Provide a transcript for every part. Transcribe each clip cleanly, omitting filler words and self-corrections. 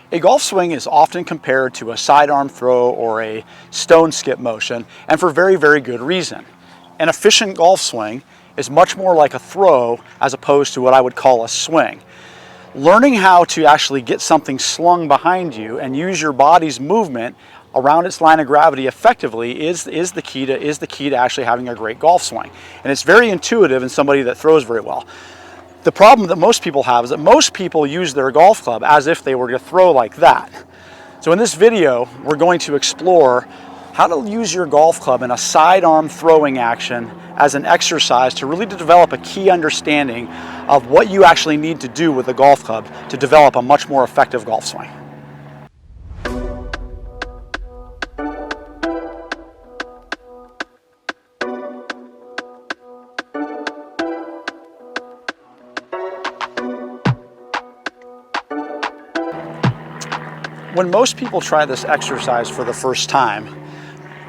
A golf swing is often compared to a sidearm throw or a stone skip motion, and for very, very good reason. An efficient golf swing is much more like a throw as opposed to what I would call a swing. Learning how to actually get something slung behind you and use your body's movement around its line of gravity effectively is the key to actually having a great golf swing. And it's very intuitive in somebody that throws very well. The problem that most people have is that most people use their golf club as if they were to throw like that. So in this video, we're going to explore how to use your golf club in a sidearm throwing action as an exercise to really develop a key understanding of what you actually need to do with a golf club to develop a much more effective golf swing. When most people try this exercise for the first time,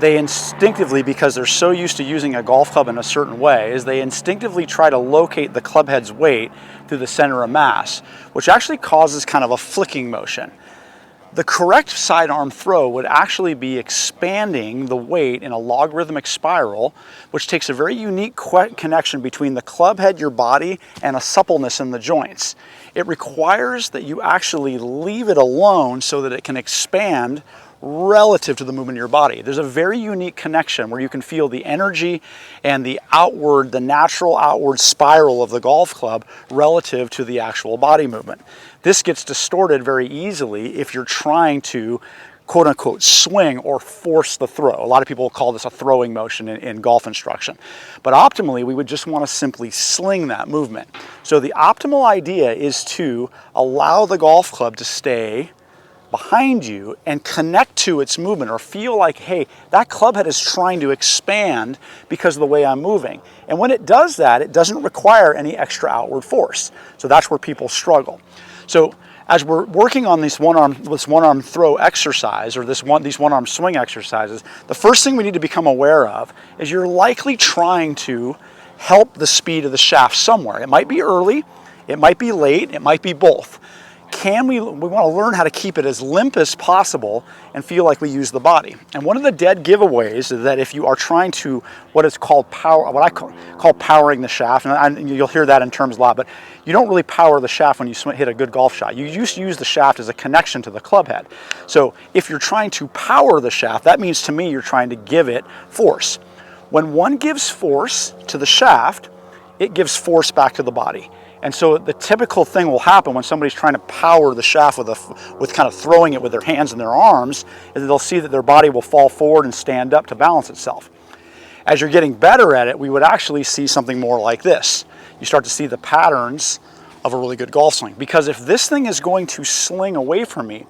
they instinctively, because they're so used to using a golf club in a certain way, is they instinctively try to locate the club head's weight through the center of mass, which actually causes kind of a flicking motion. The correct sidearm throw would actually be expanding the weight in a logarithmic spiral, which takes a very unique connection between the club head, your body, and a suppleness in the joints. It requires that you actually leave it alone so that it can expand relative to the movement of your body. There's a very unique connection where you can feel the energy and the natural outward spiral of the golf club relative to the actual body movement. This gets distorted very easily if you're trying to quote unquote swing or force the throw. A lot of people call this a throwing motion in golf instruction. But optimally, we would just want to simply sling that movement. So the optimal idea is to allow the golf club to stay behind you and connect to its movement, or feel like, hey, that club head is trying to expand because of the way I'm moving. And when it does that, it doesn't require any extra outward force. So that's where people struggle. So as we're working on this one-arm throw exercise, or these one-arm swing exercises, the first thing we need to become aware of is you're likely trying to help the speed of the shaft somewhere. It might be early, it might be late, it might be both. We want to learn how to keep it as limp as possible and feel like we use the body. And one of the dead giveaways is that if you are trying to what I call powering the shaft, and you'll hear that in terms a lot, but you don't really power the shaft when you hit a good golf shot. You used to use the shaft as a connection to the club head. So if you're trying to power the shaft, that means to me you're trying to give it force. When one gives force to the shaft, it gives force back to the body. And so the typical thing will happen when somebody's trying to power the shaft with kind of throwing it with their hands and their arms, is that they'll see that their body will fall forward and stand up to balance itself. As you're getting better at it, we would actually see something more like this. You start to see the patterns of a really good golf swing. Because if this thing is going to sling away from me,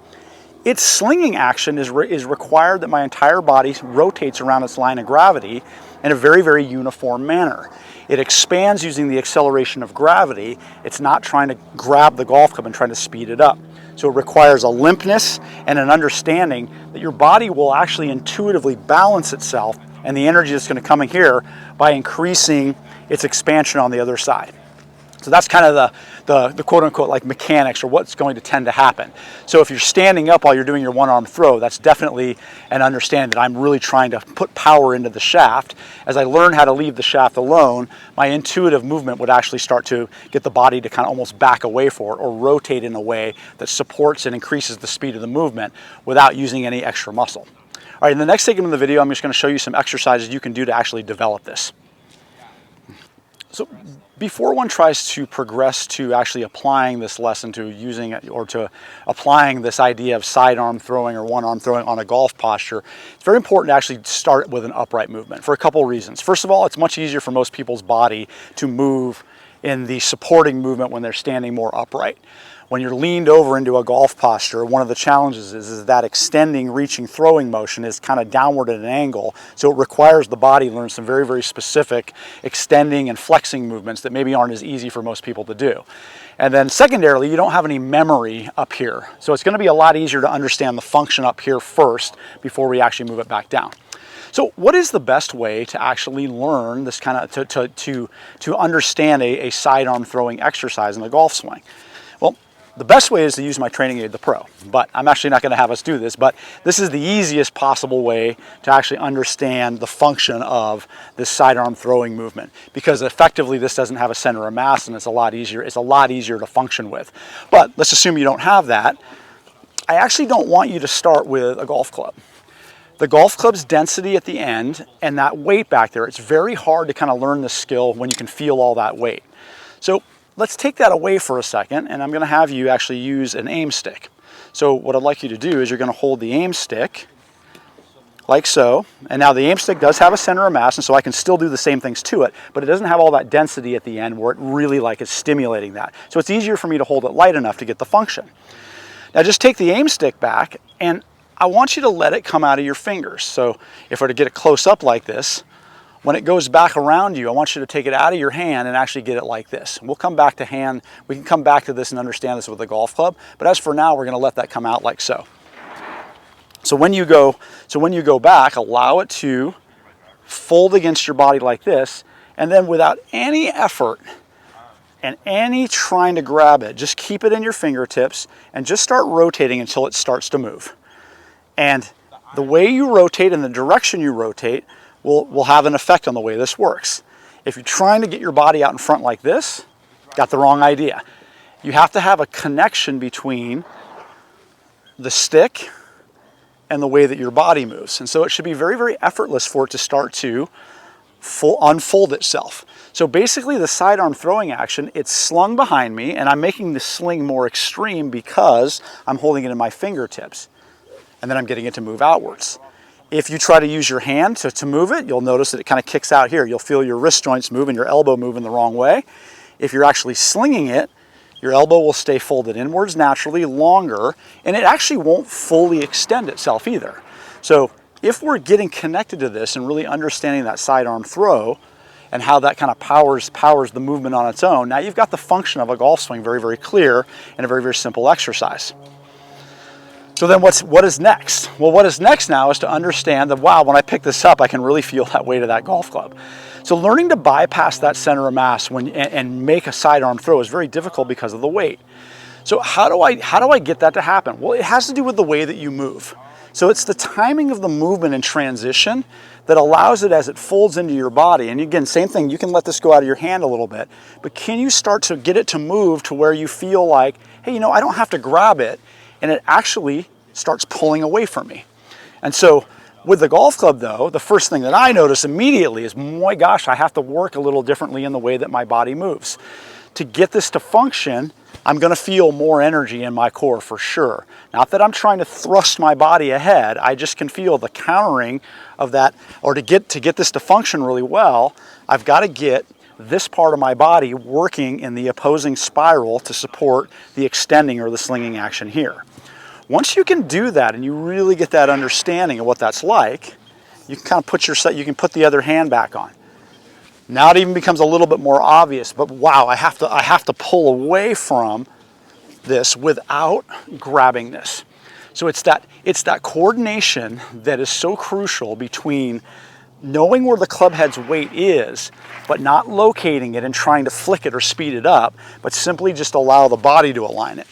its slinging action is required that my entire body rotates around its line of gravity in a very, very uniform manner. It expands using the acceleration of gravity. It's not trying to grab the golf club and trying to speed it up. So it requires a limpness and an understanding that your body will actually intuitively balance itself and the energy that's going to come in here by increasing its expansion on the other side. So that's kind of the quote unquote like mechanics, or what's going to tend to happen. So if you're standing up while you're doing your one-arm throw, that's definitely an understanding that I'm really trying to put power into the shaft. As I learn how to leave the shaft alone, my intuitive movement would actually start to get the body to kind of almost back away for it, or rotate in a way that supports and increases the speed of the movement without using any extra muscle. All right, in the next segment of the video, I'm just going to show you some exercises you can do to actually develop this. So before one tries to progress to actually applying this lesson to using it, or to applying this idea of sidearm throwing or one-arm throwing on a golf posture, it's very important to actually start with an upright movement for a couple of reasons. First of all, it's much easier for most people's body to move in the supporting movement when they're standing more upright. When you're leaned over into a golf posture, one of the challenges is that extending, reaching, throwing motion is kind of downward at an angle. So it requires the body to learn some very, very specific extending and flexing movements that maybe aren't as easy for most people to do. And then secondarily, you don't have any memory up here. So it's going to be a lot easier to understand the function up here first before we actually move it back down. So what is the best way to actually learn this kind of, to understand a sidearm throwing exercise in the golf swing? Well, The best way is to use my training aid, the Pro, but I'm actually not going to have us do this, but this is the easiest possible way to actually understand the function of this sidearm throwing movement, because effectively this doesn't have a center of mass and it's a lot easier to function with. But let's assume you don't have that. I actually don't want you to start with a golf club. The golf club's density at the end and that weight back there, it's very hard to kind of learn this skill when you can feel all that weight. So let's take that away for a second, and I'm going to have you actually use an aim stick. So what I'd like you to do is you're going to hold the aim stick like so, and now the aim stick does have a center of mass, and so I can still do the same things to it, but it doesn't have all that density at the end where it really like is stimulating that. So it's easier for me to hold it light enough to get the function. Now just take the aim stick back, and I want you to let it come out of your fingers. So if we're to get it close up like this, when it goes back around you, I want you to take it out of your hand and actually get it like this. We'll come back to hand. We can come back to this and understand this with a golf club. But as for now, we're going to let that come out like so. So when you go back, allow it to fold against your body like this, and then without any effort and any trying to grab it, just keep it in your fingertips and just start rotating until it starts to move. And the way you rotate and the direction you rotate will have an effect on the way this works. If you're trying to get your body out in front like this, got the wrong idea. You have to have a connection between the stick and the way that your body moves. And so it should be very, very effortless for it to start to unfold itself. So basically the sidearm throwing action, it's slung behind me, and I'm making the sling more extreme because I'm holding it in my fingertips. And then I'm getting it to move outwards. If you try to use your hand to move it, you'll notice that it kind of kicks out here. You'll feel your wrist joints move and your elbow move in the wrong way. If you're actually slinging it, your elbow will stay folded inwards naturally longer, and it actually won't fully extend itself either. So if we're getting connected to this and really understanding that sidearm throw and how that kind of powers the movement on its own, now you've got the function of a golf swing very, very clear and a very, very simple exercise. So then what is next? Well, what is next now is to understand that, wow, when I pick this up, I can really feel that weight of that golf club. So learning to bypass that center of mass and make a sidearm throw is very difficult because of the weight. So how do I get that to happen? Well, it has to do with the way that you move. So it's the timing of the movement and transition that allows it as it folds into your body. And again, same thing, you can let this go out of your hand a little bit, but can you start to get it to move to where you feel like, hey, you know, I don't have to grab it, and it actually starts pulling away from me. And so with the golf club though, the first thing that I notice immediately is, my gosh, I have to work a little differently in the way that my body moves. To get this to function, I'm going to feel more energy in my core for sure. Not that I'm trying to thrust my body ahead, I just can feel the countering of that. Or to get this to function really well, I've got to get this part of my body working in the opposing spiral to support the extending or the slinging action here. Once you can do that and you really get that understanding of what that's like, you can kind of you can put the other hand back on. Now it even becomes a little bit more obvious, but wow, I have to pull away from this without grabbing this. So it's that coordination that is so crucial between knowing where the club head's weight is, but not locating it and trying to flick it or speed it up, but simply just allow the body to align it.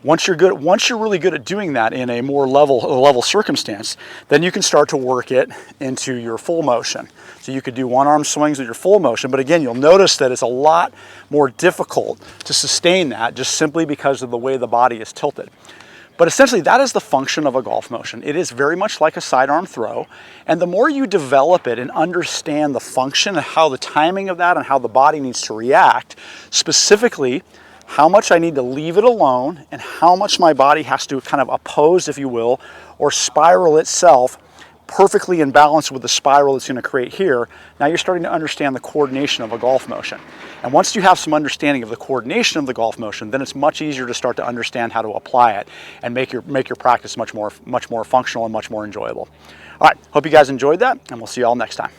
Once you're really good at doing that in a more level circumstance, then you can start to work it into your full motion. So you could do one-arm swings with your full motion, but again, you'll notice that it's a lot more difficult to sustain that just simply because of the way the body is tilted. But essentially, that is the function of a golf motion. It is very much like a sidearm throw, and the more you develop it and understand the function and how the timing of that and how the body needs to react, specifically how much I need to leave it alone and how much my body has to kind of oppose, if you will, or spiral itself perfectly in balance with the spiral it's going to create here. Now you're starting to understand the coordination of a golf motion. And once you have some understanding of the coordination of the golf motion, then it's much easier to start to understand how to apply it and make your practice much more functional and much more enjoyable. All right, hope you guys enjoyed that, and we'll see you all next time.